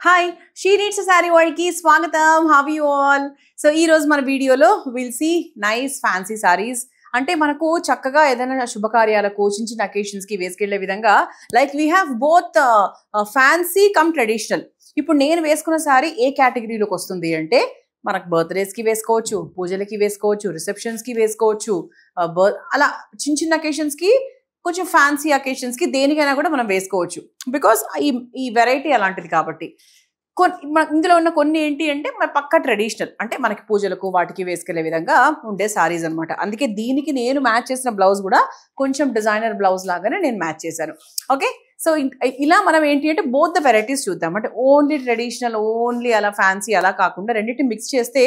Hi, She Needs a Saree World ki Swagatam. How are you all? So, ee roju mana video lo we'll see nice fancy sarees. అంటే మనకు చక్కగా ఏదైనా శుభకార్యాలకు చిన్న చిన్న occasions కి వేసుకెళ్లే విధంగా like we have both fancy come traditional. ఇప్పుడు నేను వేసుకున్న సారీ ఏ కేటగిరీలోకి వస్తుంది అంటే మనకు బర్త్డేస్ కి వేసుకోవచ్చు, పూజలకి వేసుకోవచ్చు, రిసెప్షన్స్ కి వేసుకోవచ్చు, అలా చిన్న చిన్న అకేషన్స్ కి కొంచెం ఫ్యాన్సీ అకేషన్స్ కి దేనికైనా కూడా మనం వేసుకోవచ్చు. బికాస్ ఈ వెరైటీ అలాంటిది కాబట్టి ఇందులో ఉన్న కొన్ని ఏంటి అంటే మన పక్కా ట్రెడిషనల్ అంటే మనకి పూజలకు వాటికి వేసుకెళ్లే విధంగా ఉండే సారీస్ అనమాట. అందుకే దీనికి నేను మ్యాచ్ చేసిన బ్లౌజ్ కూడా కొంచెం డిజైనర్ బ్లౌజ్ లాగానే నేను మ్యాచ్ చేశాను. ఓకే, సో ఇలా మనం ఏంటి అంటే బోత్ ద వెరైటీస్ చూద్దాం. అంటే ఓన్లీ ట్రెడిషనల్ ఓన్లీ అలా ఫ్యాన్సీ అలా కాకుండా రెండింటిని మిక్స్ చేస్తే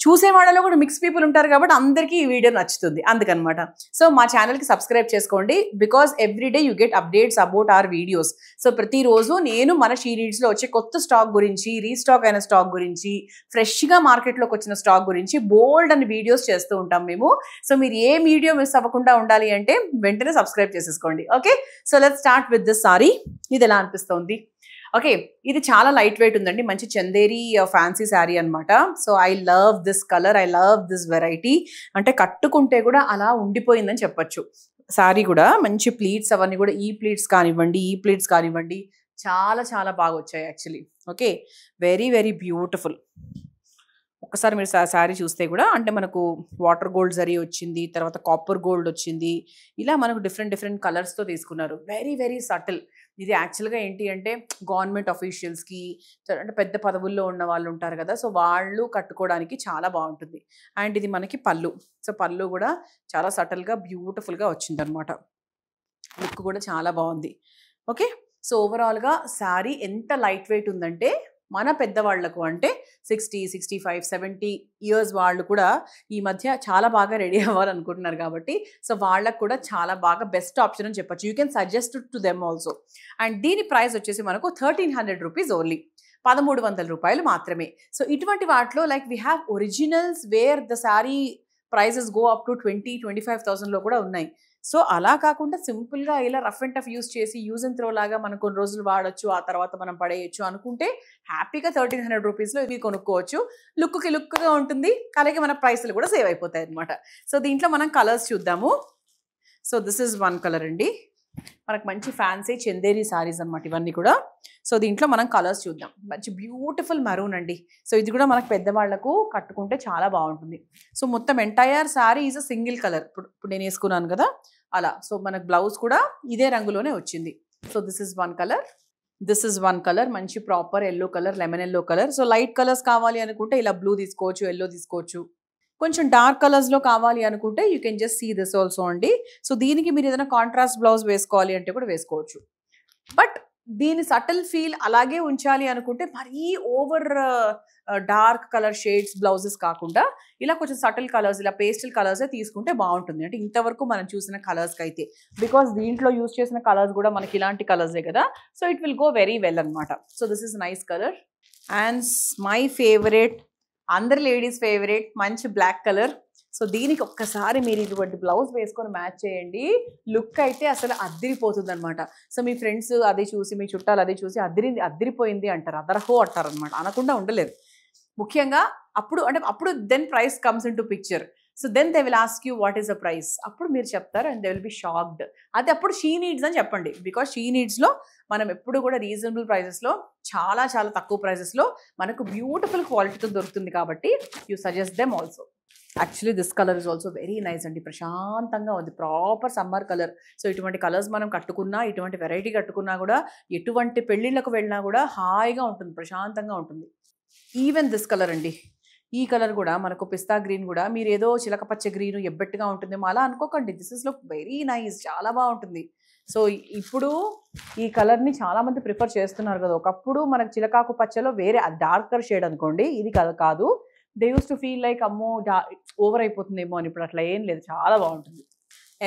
చూసే వాళ్ళలో కూడా మిక్స్ పీపుల్ ఉంటారు కాబట్టి అందరికీ ఈ వీడియో నచ్చుతుంది అందుకనమాట. సో మా ఛానల్కి సబ్స్క్రైబ్ చేసుకోండి because everyday you get updates about our videos. So ప్రతిరోజు నేను మన షీ నీడ్స్లో వచ్చే కొత్త స్టాక్ గురించి, రీస్టాక్ అయిన స్టాక్ గురించి, ఫ్రెష్గా మార్కెట్లోకి వచ్చిన స్టాక్ గురించి బోల్డ్ అని వీడియోస్ చేస్తూ ఉంటాం మేము. సో మీరు ఏ వీడియో మిస్ అవ్వకుండా ఉండాలి అంటే వెంటనే సబ్స్క్రైబ్ చేసేసుకోండి. Okay, so let's start with this sorry. ఇది ఎలా అనిపిస్తుంది? ఓకే, ఇది చాలా లైట్ వెయిట్ ఉందండి, మంచి చందేరి ఫ్యాన్సీ శారీ అనమాట. So I love this colour, I love this variety. అంటే కట్టుకుంటే కూడా అలా ఉండిపోయిందని చెప్పొచ్చు. శారీ కూడా మంచి ప్లీట్స్ అవన్నీ కూడా ఈ ప్లీట్స్ కానివ్వండి చాలా చాలా బాగా వచ్చాయి actually. Okay, very very beautiful. ఒక్కసారి మీరు శారీ చూస్తే కూడా అంటే మనకు వాటర్ గోల్డ్ జరీ వచ్చింది, తర్వాత కాపర్ గోల్డ్ వచ్చింది, ఇలా మనకు డిఫరెంట్ కలర్స్తో తీసుకున్నారు. Very very subtle. ఇది యాక్చువల్గా ఏంటి అంటే గవర్నమెంట్ ఆఫీషియల్స్కి అంటే పెద్ద పదవుల్లో ఉన్న వాళ్ళు ఉంటారు కదా, సో వాళ్ళు కట్టుకోవడానికి చాలా బాగుంటుంది. అండ్ ఇది మనకి పళ్ళు. సో పళ్ళు కూడా చాలా సటిల్గా బ్యూటిఫుల్గా వచ్చింది అనమాట. లుక్ కూడా చాలా బాగుంది. ఓకే, సో ఓవరాల్గా శారీ ఎంత లైట్ వెయిట్ ఉందంటే మన పెద్దవాళ్లకు అంటే 60, 65, 70 ఇయర్స్ వాళ్ళు కూడా ఈ మధ్య చాలా బాగా రెడీ అవ్వాలనుకుంటున్నారు కాబట్టి సో వాళ్ళకు కూడా చాలా బాగా బెస్ట్ ఆప్షన్ అని చెప్పొచ్చు. You can suggest to them also. And దీని ప్రైస్ వచ్చేసి మనకు 1300 రూపీస్ ఓన్లీ, 1300 రూపాయలు మాత్రమే. సో ఇటువంటి వాటిలో like we have originals where the sari prices go up to 20-25,000లో కూడా ఉన్నాయి. సో అలా కాకుండా సింపుల్గా ఇలా రఫ్ అండ్ టఫ్ యూజ్ చేసి యూజ్ అండ్ త్రో లాగా మనం కొన్ని రోజులు వాడచ్చు, ఆ తర్వాత మనం పడేయచ్చు అనుకుంటే హ్యాపీగా 1300 రూపీస్లో ఇవి కొనుక్కోవచ్చు. లుక్గా ఉంటుంది, అలాగే మన ప్రైస్లు కూడా సేవ్ అయిపోతాయి అనమాట. సో దీంట్లో మనం కలర్స్ చూద్దాము. So this is one colour అండి, మనకు మంచి ఫ్యాన్సీ చందేరి సారీస్ అనమాట ఇవన్నీ కూడా. సో దీంట్లో మనం కలర్స్ చూద్దాం. మంచి బ్యూటిఫుల్ మరూన్ అండి. సో ఇది కూడా మనకు పెద్దవాళ్లకు కట్టుకుంటే చాలా బాగుంటుంది. సో మొత్తం entire sorry is a single colour. ఇప్పుడు నేను వేసుకున్నాను కదా అలా. సో మనకు బ్లౌజ్ కూడా ఇదే రంగులోనే వచ్చింది. So this is one colour, మంచి proper yellow colour, lemon yellow colour. So light colours కావాలి అనుకుంటే ఇలా బ్లూ తీసుకోవచ్చు, ఎల్లో తీసుకోవచ్చు. కొంచెం డార్క్ కలర్స్లో కావాలి అనుకుంటే you can just see this also అండి. సో దీనికి మీరు ఏదైనా కాంట్రాస్ట్ బ్లౌజ్ వేసుకోవాలి అంటే కూడా వేసుకోవచ్చు. బట్ దీని సటిల్ ఫీల్ అలాగే ఉంచాలి అనుకుంటే మరీ over dark colour shades blouses కాకుండా ఇలా కొంచెం సటిల్ కలర్స్, ఇలా పేస్టల్ కలర్సే తీసుకుంటే బాగుంటుంది. అంటే ఇంతవరకు మనం చూసిన కలర్స్కి అయితే, బికాస్ దీంట్లో యూజ్ చేసిన కలర్స్ కూడా మనకి ఇలాంటి కలర్సే కదా, so it will go very well అనమాట. So this is nice colour and my favourite, అందరి లేడీస్ ఫేవరెట్ మంచి బ్లాక్ కలర్. సో దీనికి ఒక్కసారి మీరు ఇటువంటి బ్లౌజ్ వేసుకొని మ్యాచ్ చేయండి, లుక్ అయితే అసలు అద్దిరిపోతుంది అనమాట. సో మీ ఫ్రెండ్స్ అది చూసి, మీ చుట్టాలు అది చూసి అద్దిరిపోయింది అంటారు, అదరహో అంటారు అనమాట, అనకుండా ఉండలేరు. ముఖ్యంగా అప్పుడు then price comes into picture. So then they will ask you what is the price. అప్పుడు మీరు చెప్తారు and they will be shocked. అది అప్పుడు షీ నీడ్స్ అని చెప్పండి. బికాస్ షీ నీడ్స్లో మనం ఎప్పుడు కూడా రీజనబుల్ ప్రైజెస్లో, చాలా చాలా తక్కువ ప్రైజెస్లో మనకు బ్యూటిఫుల్ క్వాలిటీతో దొరుకుతుంది కాబట్టి you suggest them also. Actually this colour is also very nice అండి, ప్రశాంతంగా ఉంది, ప్రాపర్ సమ్మర్ కలర్. సో ఇటువంటి కలర్స్ మనం కట్టుకున్నా, ఇటువంటి వెరైటీ కట్టుకున్నా కూడా ఎటువంటి పెళ్ళిళ్ళకు వెళ్ళినా కూడా హాయిగా ఉంటుంది, ప్రశాంతంగా ఉంటుంది. ఈవెన్ దిస్ కలర్ అండి, ఈ కలర్ కూడా మనకు పిస్తా గ్రీన్ కూడా మీరు ఏదో చిలక పచ్చ గ్రీన్ ఎబ్బెట్టుగా ఉంటుందేమో అలా అనుకోకండి. This is look very nice, చాలా బాగుంటుంది. సో ఇప్పుడు ఈ కలర్ని చాలామంది ప్రిఫర్ చేస్తున్నారు కదా. ఒకప్పుడు మనకు చిలకాకు పచ్చలో వేరే డార్కర్ షేడ్ అనుకోండి, ఇది కాదు. They use to feel like అమ్మో ఓవర్ అయిపోతుందేమో అని. ఇప్పుడు అట్లా ఏం లేదు, చాలా బాగుంటుంది.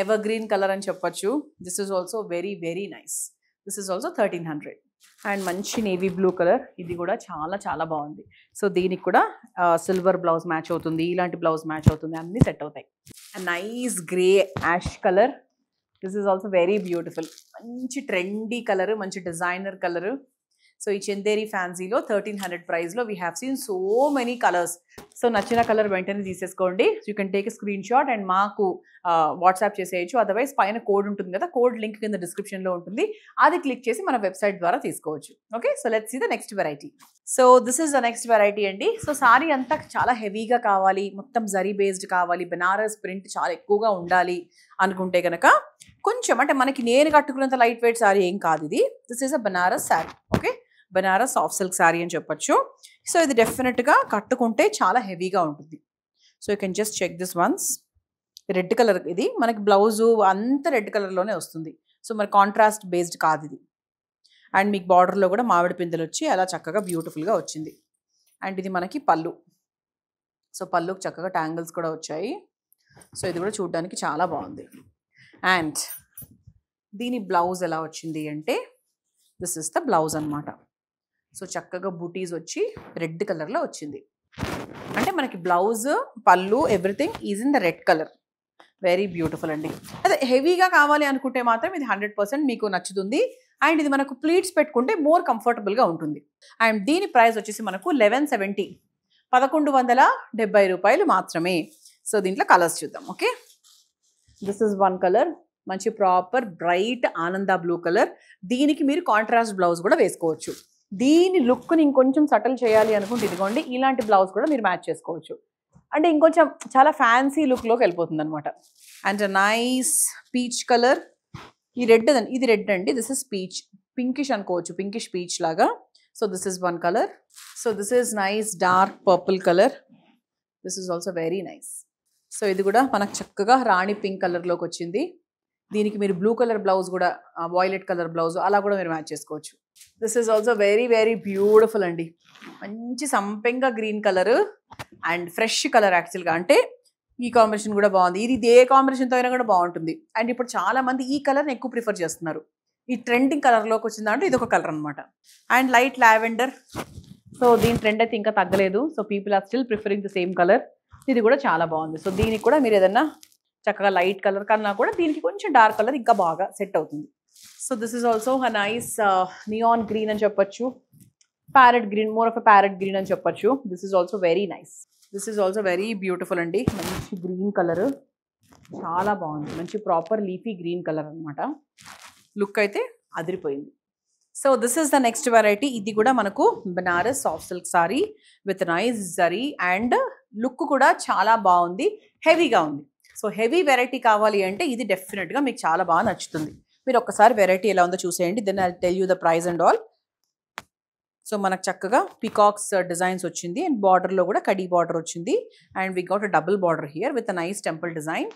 ఎవర్ గ్రీన్ కలర్ అని చెప్పొచ్చు. This is also very very nice. This is also 1300. And మంచి నేవీ బ్లూ కలర్, ఇది కూడా చాలా చాలా బాగుంది. సో దీనికి కూడా సిల్వర్ బ్లౌజ్ మ్యాచ్ అవుతుంది, ఇలాంటి బ్లౌజ్ మ్యాచ్ అవుతుంది, అన్నీ సెట్ అవుతాయి. Nice grey ash colour, this is also very beautiful. మంచి ట్రెండీ కలర్, మంచి డిజైనర్ కలర్. సో ఈ చందేరి ఫ్యాన్సీలో 1300 ప్రైస్లో we have seen so many colours. So నచ్చిన కలర్ వెంటనే తీసేసుకోండి. You can take a screenshot and మాకు వాట్సాప్ చేసేయచ్చు. అదర్వైజ్ పైన కోడ్ ఉంటుంది కదా, కోడ్ లింక్ కింద డిస్క్రిప్షన్లో ఉంటుంది, అది క్లిక్ చేసి మన వెబ్సైట్ ద్వారా తీసుకోవచ్చు. Okay, so let's see the next variety. So this is the next variety అండి. సో సారీ అంతా చాలా హెవీగా కావాలి, మొత్తం జరీ బేస్డ్ కావాలి, బెనారస్ ప్రింట్ చాలా ఎక్కువగా ఉండాలి అనుకుంటే కనుక కొంచెం అంటే మనకి నేను కట్టుకున్నంత లైట్ వెయిట్ సారీ ఏం కాదు ఇది. This is a Banaras sari. Okay, Banaras soft silk sari అని చెప్పొచ్చు. సో ఇది డెఫినెట్గా కట్టుకుంటే చాలా హెవీగా ఉంటుంది. So you can just check this ones. Red colour ఇది, మనకి బ్లౌజు అంతా రెడ్ కలర్లోనే వస్తుంది. సో మరి కాంట్రాస్ట్ బేస్డ్ కాదు ఇది. అండ్ మీకు బార్డర్లో కూడా మామిడి పిందెలు వచ్చి అలా చక్కగా బ్యూటిఫుల్గా వచ్చింది. అండ్ ఇది మనకి పళ్ళు. సో పళ్ళుకి చక్కగా ట్యాంగిల్స్ కూడా వచ్చాయి. సో ఇది కూడా చూడడానికి చాలా బాగుంది. అండ్ దీని బ్లౌజ్ ఎలా వచ్చింది అంటే దిస్ ఇస్ ద బ్లౌజ్ అనమాట. సో చక్కగా బూటీస్ వచ్చి రెడ్ కలర్లో వచ్చింది. అంటే మనకి బ్లౌజ్, పళ్ళు, everything is in the red colour. Very beautiful అండి. అదే హెవీగా కావాలి అనుకుంటే మాత్రం ఇది 100% మీకు నచ్చుతుంది. అండ్ ఇది మనకు ప్లీట్స్ పెట్టుకుంటే మోర్ కంఫర్టబుల్గా ఉంటుంది. అండ్ దీని ప్రైస్ వచ్చేసి మనకు 1170, 1170 రూపాయలు మాత్రమే. సో దీంట్లో కలర్స్ చూద్దాం. Okay, this is one colour, మంచి ప్రాపర్ బ్రైట్ ఆనంద బ్లూ కలర్. దీనికి మీరు కాంట్రాస్ట్ బ్లౌజ్ కూడా వేసుకోవచ్చు. దీని లుక్ని ఇంకొంచెం సటిల్ చేయాలి అనుకుంటే ఇదిగోండి ఇలాంటి బ్లౌజ్ కూడా మీరు మ్యాచ్ చేసుకోవచ్చు. అంటే ఇంకొంచెం చాలా ఫ్యాన్సీ లుక్లోకి వెళ్ళిపోతుంది అనమాట. And nice peach colour. ఈ రెడ్, ఇది రెడ్ అండి. దిస్ ఇస్ పీచ్, పింకిష్ అనుకోవచ్చు, పింకిష్ పీచ్ లాగా. So this is one colour. So this is nice dark purple colour. This is also very nice. So ఇది కూడా మనకు చక్కగా రాణి పింక్ కలర్లోకి వచ్చింది. దీనికి మీరు బ్లూ కలర్ బ్లౌజ్ కూడా, వాయిలెట్ కలర్ బ్లౌజ్ అలా కూడా మీరు మ్యాచ్ చేసుకోవచ్చు. This is also very very beautiful అండి. మంచి సంపెంగా green colour and fresh colour యాక్చువల్గా. అంటే ఈ కాంబినేషన్ కూడా బాగుంది. ఇది ఏ కాంబినేషన్తో అయినా కూడా బాగుంటుంది. అండ్ ఇప్పుడు చాలా మంది ఈ కలర్ని ఎక్కువ ప్రిఫర్ చేస్తున్నారు. ఈ ట్రెండింగ్ కలర్లోకి వచ్చిందంటే ఇది ఒక కలర్ అనమాట. And light lavender. సో దీని ట్రెండ్ అయితే ఇంకా తగ్గలేదు. So people are still preferring the same colour. ఇది కూడా చాలా బాగుంది. సో దీనికి కూడా మీరు ఏదన్నా చక్కగా లైట్ కలర్ కన్నా కూడా దీనికి కొంచెం డార్క్ కలర్ ఇంకా బాగా సెట్ అవుతుంది. So this is also a nice neon green అని చెప్పొచ్చు, parrot green, more of a parrot green అని చెప్పొచ్చు. This is also very nice. This is also very beautiful అండి. మంచి గ్రీన్ కలర్, చాలా బాగుంది. మంచి ప్రాపర్ లీఫీ గ్రీన్ కలర్ అనమాట. లుక్ అయితే అదిరిపోయింది. So this is the next variety. ఇది కూడా మనకు Banaras soft silk sorry with nice zari and look కూడా చాలా బాగుంది, హెవీగా ఉంది. సో హెవీ వెరైటీ కావాలి అంటే ఇది డెఫినెట్గా మీకు చాలా బాగా నచ్చుతుంది. మీరు ఒక్కసారి వెరైటీ ఎలా ఉందో చూసేయండి. Then I tell you the price and all. So మనకు చక్కగా పికాక్స్ డిజైన్స్ వచ్చింది అండ్ బార్డర్లో కూడా కడీ బార్డర్ వచ్చింది. And we got a double border here with a nice temple design.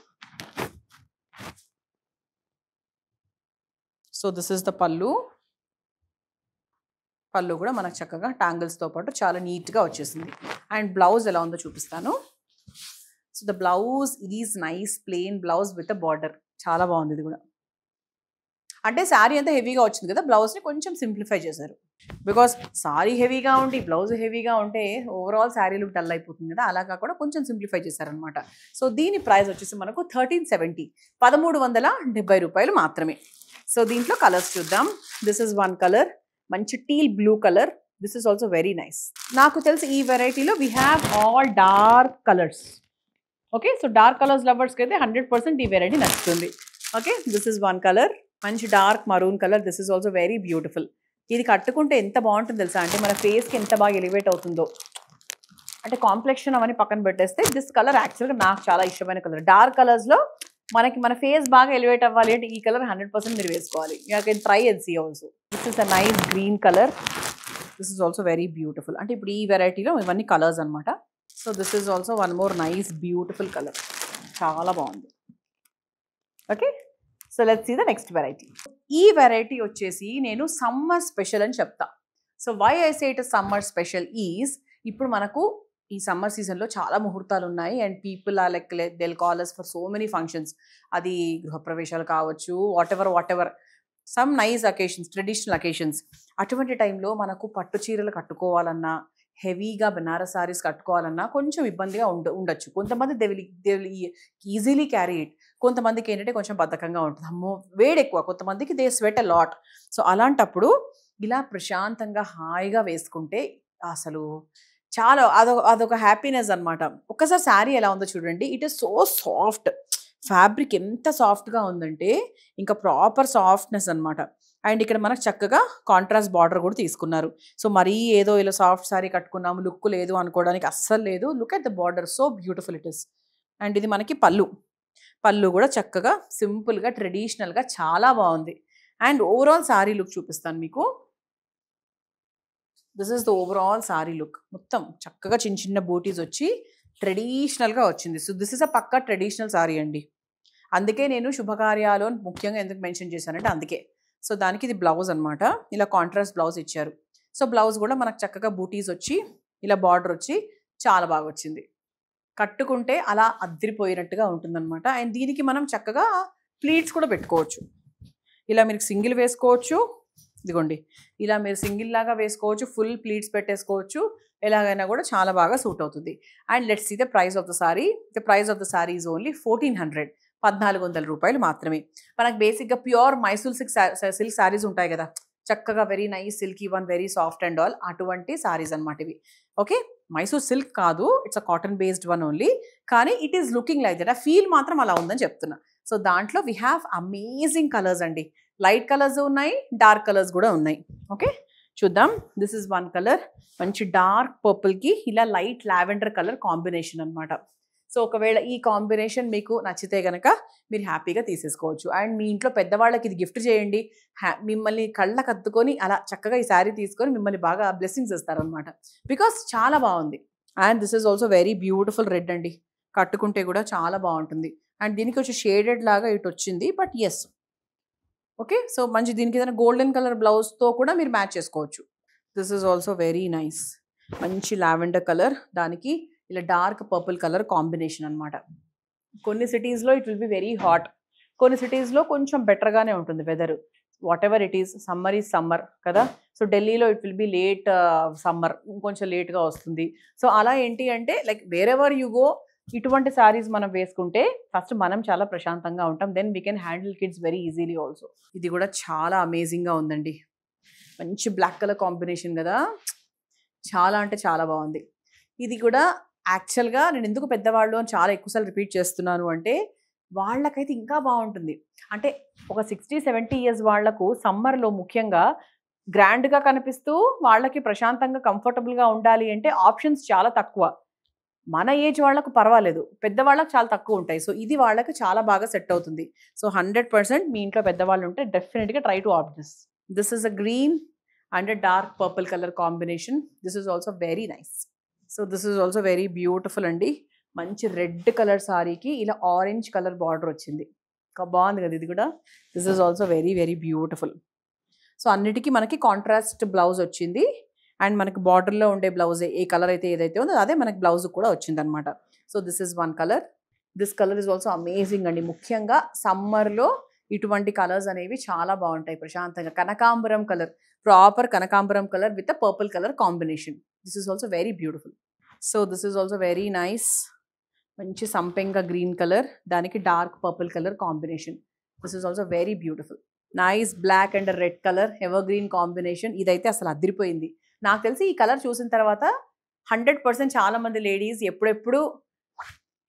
So this is the pallu. Pallu కూడా మనకు చక్కగా ట్యాంగిల్స్తో పాటు చాలా నీట్గా వచ్చేసింది. అండ్ బ్లౌజ్ ఎలా ఉందో చూపిస్తాను. So the blouse is nice plain blouse with a border. చాలా బాగుంది ఇది కూడా. అంటే శారీ అంతా హెవీగా వచ్చింది కదా, బ్లౌజ్ని కొంచెం సింప్లిఫై చేశారు. బికాస్ సారీ హెవీగా ఉండి బ్లౌజ్ హెవీగా ఉంటే ఓవరాల్ శారీ లుక్ డల్ అయిపోతుంది కదా, అలా కాకుండా కొంచెం సింప్లిఫై చేశారనమాట. సో దీని ప్రైస్ వచ్చేసి మనకు 1370, 1370 రూపాయలు మాత్రమే. సో దీంట్లో కలర్స్ చూద్దాం. దిస్ ఇస్ వన్ కలర్, మంచి teal blue colour. This is also very nice. నాకు తెలిసి ఈ వెరైటీలో we have all dark colours. Okay, so dark colours లవర్స్కి అయితే 100% ఈ వెరైటీ నచ్చుతుంది. Okay, this is one colour, మంచి dark maroon colour. This is also very beautiful. ఇది కట్టుకుంటే ఎంత బాగుంటుంది తెలుసా, అంటే మన ఫేస్కి ఎంత బాగా ఎలివేట్ అవుతుందో. అంటే కాంప్లెక్షన్ అవన్నీ పక్కన పెట్టేస్తే దిస్ కలర్ యాక్చువల్గా నాకు చాలా ఇష్టమైన కలర్. డార్క్ కలర్స్లో మనకి మన ఫేస్ బాగా ఎలివేట్ అవ్వాలి అంటే ఈ కలర్ 100% మీరు వేసుకోవాలి. You can try and see also. This is a nice green colour. This is also very beautiful. అంటే ఇప్పుడు ఈ వెరైటీలో ఇవన్నీ కలర్స్ అనమాట. So this is also one more nice beautiful colour. చాలా బాగుంది. Okay, so let's see the next variety. ఈ variety వచ్చేసి నేను సమ్మర్ స్పెషల్ అని చెప్తా. So why I say it summer special is, ఇప్పుడు మనకు ఈ సమ్మర్ సీజన్లో చాలా ముహూర్తాలు ఉన్నాయి and people are like they'll call us for so many functions. అది గృహప్రవేశాలు కావచ్చు, whatever some nice occasions, traditional occasions. అటువంటి టైంలో మనకు పట్టు చీరలు కట్టుకోవాలన్నా, హెవీగా బనారస్ సారీస్ కట్టుకోవాలన్నా కొంచెం ఇబ్బందిగా ఉండొచ్చు. కొంతమంది they will easily carry it. కొంతమందికి ఏంటంటే కొంచెం బద్ధకంగా ఉంటుంది, అమ్మో వేడి ఎక్కువ. కొంతమందికి they sweat a lot. So అలాంటప్పుడు ఇలా ప్రశాంతంగా హాయిగా వేసుకుంటే అసలు చాలా అదొక హ్యాపీనెస్ అనమాట. ఒక్కసారి శారీ ఎలా ఉందో చూడండి. It is so soft. Fabric ఎంత సాఫ్ట్‌గా ఉందంటే ఇంకా ప్రాపర్ సాఫ్ట్‌నెస్ అనమాట. అండ్ ఇక్కడ మనకు చక్కగా కాంట్రాస్ట్ బార్డర్ కూడా తీసుకున్నారు. సో మరీ ఏదో ఇలా సాఫ్ట్ శారీ కట్టుకున్నాము లుక్ లేదు అనుకోవడానికి అస్సలు లేదు. Look at the border so beautiful it is. And ఇది మనకి పళ్ళు. పళ్ళు కూడా చక్కగా సింపుల్‌గా ట్రెడిషనల్‌గా చాలా బాగుంది. అండ్ ఓవరాల్ శారీ లుక్ చూపిస్తాను మీకు. This is the overall sari look. మొత్తం చక్కగా చిన్న చిన్న బూటీస్ వచ్చి ట్రెడిషనల్‌గా వచ్చింది. సో దిస్ ఈస్ అ పక్కా ట్రెడిషనల్ శారీ అండి. అందుకే నేను శుభకార్యాలు అని ముఖ్యంగా ఎందుకు మెన్షన్ చేశానంటే అందుకే. సో దానికి ఇది బ్లౌజ్ అనమాట. ఇలా కాంట్రాస్ట్ బ్లౌజ్ ఇచ్చారు. సో బ్లౌజ్ కూడా మనకు చక్కగా బూటీస్ వచ్చి ఇలా బార్డర్ వచ్చి చాలా బాగా వచ్చింది. కట్టుకుంటే అలా అద్దిరిపోయినట్టుగా ఉంటుందన్నమాట. అండ్ దీనికి మనం చక్కగా ప్లీట్స్ కూడా పెట్టుకోవచ్చు. ఇలా మీరు సింగిల్ వేసుకోవచ్చు. ఇదిగోండి ఇలా మీరు సింగిల్ లాగా వేసుకోవచ్చు. ఫుల్ ప్లీట్స్ పెట్టేసుకోవచ్చు. ఎలాగైనా కూడా చాలా బాగా సూట్ అవుతుంది. And let's see the price of the sari. The price of the sari is only 1400. 1400 రూపాయలు మాత్రమే. మనకు బేసిక్గా ప్యూర్ మైసూర్ సిల్క్ శారీస్ ఉంటాయి కదా, చక్కగా very nice silky one, very soft and all, అటువంటి శారీస్ అనమాట ఇవి. ఓకే, మైసూర్ సిల్క్ కాదు, it's a cotton based one only. కానీ it is looking like that. ఆ ఫీల్ మాత్రం అలా ఉందని చెప్తున్నా. సో దాంట్లో వీ హ్యావ్ అమేజింగ్ కలర్స్ అండి. లైట్ కలర్స్ ఉన్నాయి, డార్క్ కలర్స్ కూడా ఉన్నాయి. ఓకే చూద్దాం. This is one colour. మంచి డార్క్ పర్పుల్కి ఇలా లైట్ లావెండర్ కలర్ కాంబినేషన్ అనమాట. సో ఒకవేళ ఈ కాంబినేషన్ మీకు నచ్చితే కనుక మీరు హ్యాపీగా తీసేసుకోవచ్చు. అండ్ మీ ఇంట్లో పెద్దవాళ్ళకి ఇది గిఫ్ట్ చేయండి. మిమ్మల్ని కళ్ళకు అద్దుకొని అలా చక్కగా ఈ శారీ తీసుకొని మిమ్మల్ని బాగా బ్లెస్సింగ్స్ ఇస్తారనమాట. బికాస్ చాలా బాగుంది. And this is also very beautiful red అండి. కట్టుకుంటే కూడా చాలా బాగుంటుంది. అండ్ దీనికి వచ్చి షేడెడ్ లాగా ఇటు వచ్చింది. బట్ ఎస్ ఓకే, సో మంచి దీనికి ఏదైనా గోల్డెన్ కలర్ బ్లౌజ్తో కూడా మీరు మ్యాచ్ చేసుకోవచ్చు. This is also very nice. మంచి లావెండర్ కలర్, దానికి ఇలా డార్క్ పర్పుల్ కలర్ కాంబినేషన్ అనమాట. కొన్ని సిటీస్లో it will be very hot, కొన్ని సిటీస్లో కొంచెం బెటర్గానే ఉంటుంది weather. What ever it is, summer is summer కదా. సో ఢిల్లీలో it will be late summer, ఇంకొంచెం లేట్గా వస్తుంది. సో అలా ఏంటి అంటే లైక్ వేరెవర్ యు గో, ఇటువంటి శారీస్ మనం వేసుకుంటే ఫస్ట్ మనం చాలా ప్రశాంతంగా ఉంటాం. Then we can handle kids very easily also. ఇది కూడా చాలా అమేజింగ్గా ఉందండి. మంచి బ్లాక్ కలర్ కాంబినేషన్ కదా, చాలా అంటే చాలా బాగుంది. ఇది కూడా యాక్చువల్గా నేను ఎందుకు పెద్దవాళ్ళు అని చాలా ఎక్కువసార్లు రిపీట్ చేస్తున్నాను అంటే, వాళ్ళకైతే ఇంకా బాగుంటుంది. అంటే ఒక 60-70 ఇయర్స్ వాళ్లకు సమ్మర్లో ముఖ్యంగా గ్రాండ్గా కనిపిస్తూ వాళ్ళకి ప్రశాంతంగా కంఫర్టబుల్గా ఉండాలి అంటే ఆప్షన్స్ చాలా తక్కువ. మన ఏజ్ వాళ్ళకు పర్వాలేదు, పెద్దవాళ్ళకి చాలా తక్కువ ఉంటాయి. సో ఇది వాళ్ళకి చాలా బాగా సెట్ అవుతుంది. సో 100% మీ ఇంట్లో పెద్దవాళ్ళు ఉంటే డెఫినెట్గా try to opt this. This is a green and a dark purple colour combination. This is also very nice. So this is also very beautiful అండి. మంచి రెడ్ కలర్ సారీకి ఇలా ఆరెంజ్ కలర్ బార్డర్ వచ్చింది. బాగుంది కదా ఇది కూడా. This is also very very beautiful. So అన్నిటికీ మనకి కాంట్రాస్ట్ బ్లౌజ్ వచ్చింది. అండ్ మనకి బార్డర్లో ఉండే బ్లౌజ్ ఏ కలర్ అయితే ఏదైతే ఉందో అదే మనకి బ్లౌజ్ కూడా వచ్చింది అనమాట. So this is one colour. This colour is also amazing అండి. ముఖ్యంగా సమ్మర్లో ఇటువంటి కలర్స్ అనేవి చాలా బాగుంటాయి ప్రశాంతంగా. కనకాంబరం కలర్, ప్రాపర్ కనకాంబరం colour with purple colour combination. This is also very beautiful. So this is also very nice. మంచి సంపెంగ గ్రీన్ కలర్, దానికి dark purple colour combination. This is also very beautiful. Nice black and red colour ever green combination. ఇదైతే అసలు అదిరిపోయింది. నాకు తెలిసి ఈ colour చూసిన తర్వాత 100% చాలా మంది లేడీస్ ఎప్పుడెప్పుడు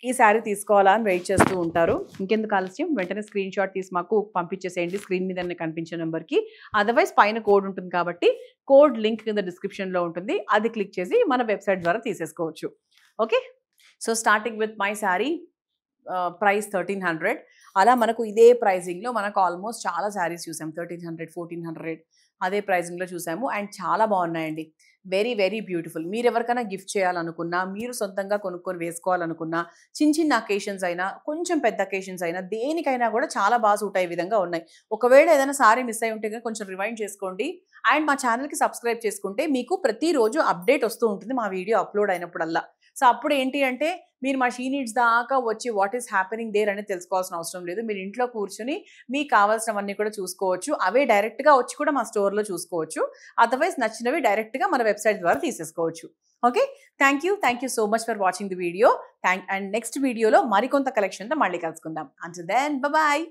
ఈ శారీ తీసుకోవాలా అని వెయిట్ చేస్తూ ఉంటారు. ఇంకెందుకు ఆలస్యం, వెంటనే స్క్రీన్ షాట్ తీసి మాకు పంపించేసేయండి స్క్రీన్ మీద కనిపించే నెంబర్కి. అదర్వైజ్ పైన కోడ్ ఉంటుంది కాబట్టి కోడ్ లింక్ కింద డిస్క్రిప్షన్లో ఉంటుంది, అది క్లిక్ చేసి మన వెబ్సైట్ ద్వారా తీసేసుకోవచ్చు. Okay, so starting with my sari price 1300. అలా మనకు ఇదే ప్రైజింగ్లో మనకు ఆల్మోస్ట్ చాలా శారీస్ చూసాం. 1300, 1400 అదే ప్రైజింగ్లో చూసాము. అండ్ చాలా బాగున్నాయండి. Very very beautiful. మీరు ఎవరికైనా గిఫ్ట్ చేయాలనుకున్నా, మీరు సొంతంగా కొనుక్కొని వేసుకోవాలనుకున్నా, చిన్న చిన్న అకేషన్స్ అయినా, కొంచెం పెద్ద అకేషన్స్ అయినా, దేనికైనా కూడా చాలా బాగా సూట్ అయ్యే విధంగా ఉన్నాయి. ఒకవేళ ఏదైనా సారీ మిస్ అయి ఉంటే కొంచెం రివైండ్ చేసుకోండి. అండ్ మా ఛానల్కి సబ్స్క్రైబ్ చేసుకుంటే మీకు ప్రతిరోజు అప్డేట్ వస్తూ ఉంటుంది మా వీడియో అప్లోడ్ అయినప్పుడల్లా. సో అప్పుడు ఏంటి అంటే మీరు మా షీ నీడ్స్ దాకా వచ్చి వాట్ ఈస్ హ్యాపెనింగ్ దేర్ అనేది తెలుసుకోవాల్సిన అవసరం లేదు. మీరు ఇంట్లో కూర్చొని మీకు కావాల్సినవన్నీ కూడా చూసుకోవచ్చు. అవే డైరెక్ట్గా వచ్చి కూడా మా స్టోర్లో చూసుకోవచ్చు. అదర్వైజ్ నచ్చినవి డైరెక్ట్గా మన వెబ్సైట్ ద్వారా తీసేసుకోవచ్చు. Okay, thank you so much for watching the video. And next వీడియోలో మరికొంత కలెక్షన్తో మళ్ళీ కలుసుకుందాం. Until then bye.